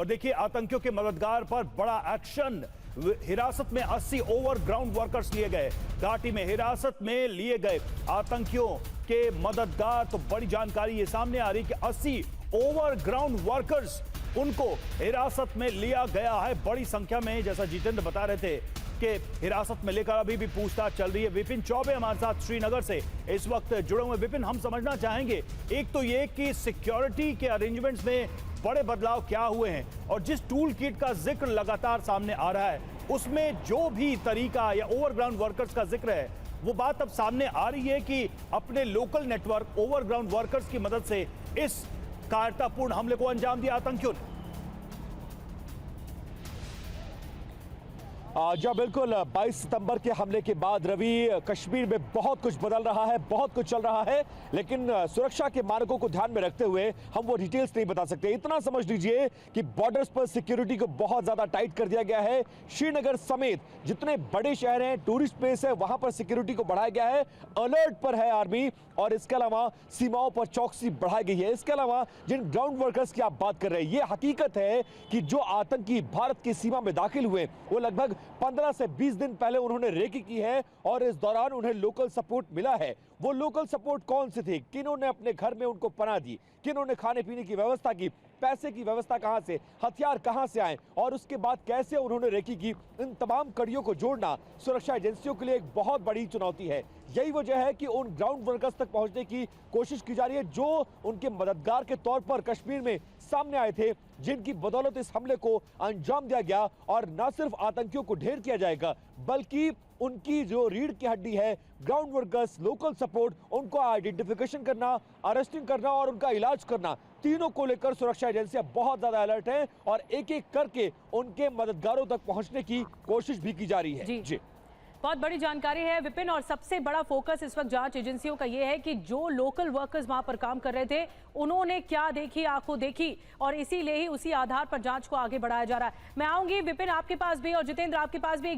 देखिए, आतंकियों के मददगार पर बड़ा एक्शन। हिरासत में 80 ओवरग्राउंड वर्कर्स लिए गए। घाटी में हिरासत में लिए गए आतंकियों के मददगार। तो बड़ी जानकारी ये सामने आ रही कि 80 ओवरग्राउंड वर्कर्स, उनको हिरासत में लिया गया है बड़ी संख्या में। जैसा जितेंद्र बता रहे थे कि हिरासत में लेकर अभी भी पूछताछ चल रही है। विपिन चौबे हमारे साथ श्रीनगर से इस वक्त जुड़े हुए। विपिन, हम समझना चाहेंगे एक तो ये कि सिक्योरिटी के अरेंजमेंट्स में बड़े बदलाव क्या हुए हैं, और जिस टूल किट का जिक्र लगातार सामने आ रहा है उसमें जो भी तरीका या ओवरग्राउंड वर्कर्स का जिक्र है, वो बात अब सामने आ रही है कि अपने लोकल नेटवर्क ओवरग्राउंड वर्कर्स की मदद से इस कायरतापूर्ण हमले को अंजाम दिया आतंकियों ने। जी बिल्कुल, 22 सितंबर के हमले के बाद रवि, कश्मीर में बहुत कुछ बदल रहा है, बहुत कुछ चल रहा है, लेकिन सुरक्षा के मानकों को ध्यान में रखते हुए हम वो डिटेल्स नहीं बता सकते। इतना समझ लीजिए कि बॉर्डर्स पर सिक्योरिटी को बहुत ज्यादा टाइट कर दिया गया है। श्रीनगर समेत जितने बड़े शहर हैं, टूरिस्ट प्लेस है, वहां पर सिक्योरिटी को बढ़ाया गया है। अलर्ट पर है आर्मी, और इसके अलावा सीमाओं पर चौकसी बढ़ाई गई है। इसके अलावा जिन ग्राउंड वर्कर्स की आप बात कर रहे हैं, ये हकीकत है कि जो आतंकी भारत की सीमा में दाखिल हुए, वो लगभग 15 से 20 दिन पहले उन्होंने रेकी की है, और इस दौरान उन्हें लोकल सपोर्ट मिला है। वो लोकल सपोर्ट कौन से थे, किन्होंने अपने घर में उनको पनाह दी, किन्होंने खाने पीने की व्यवस्था की, पैसे की व्यवस्था कहां से, हथियार कहां से आए, और उसके बाद कैसे उन्होंने रेकी की, इन तमाम कड़ियों को जोड़ना सुरक्षा एजेंसियों के लिए एक बहुत बड़ी चुनौती है। यही वजह है कि उन ग्राउंड वर्कर्स तक पहुंचने की कोशिश की जा रही है, जो उनके मददगार के तौर पर कश्मीर में सामने आए थे, जिनकी बदौलत इस हमले को अंजाम दिया गया। और न सिर्फ आतंकियों को ढेर किया जाएगा, बल्कि उनकी जो रीढ़ की हड्डी है, ग्राउंड वर्कर्स, लोकल सपोर्ट, उनको आइडेंटिफिकेशन करना, अरेस्टिंग करना और उनका इलाज करना, तीनों को लेकर सुरक्षा एजेंसियां बहुत ज्यादा अलर्ट हैं, और एक एक करके उनके मददगारों तक पहुंचने की कोशिश भी की जा रही है। जी बहुत बड़ी जानकारी है विपिन, और सबसे बड़ा फोकस इस वक्त जांच एजेंसियों का यह है कि जो लोकल वर्कर्स वहां पर काम कर रहे थे, उन्होंने क्या देखी, आंखों देखी, और इसीलिए ही उसी आधार पर जांच को आगे बढ़ाया जा रहा है। मैं आऊंगी विपिन आपके पास भी, और जितेंद्र आपके पास भी।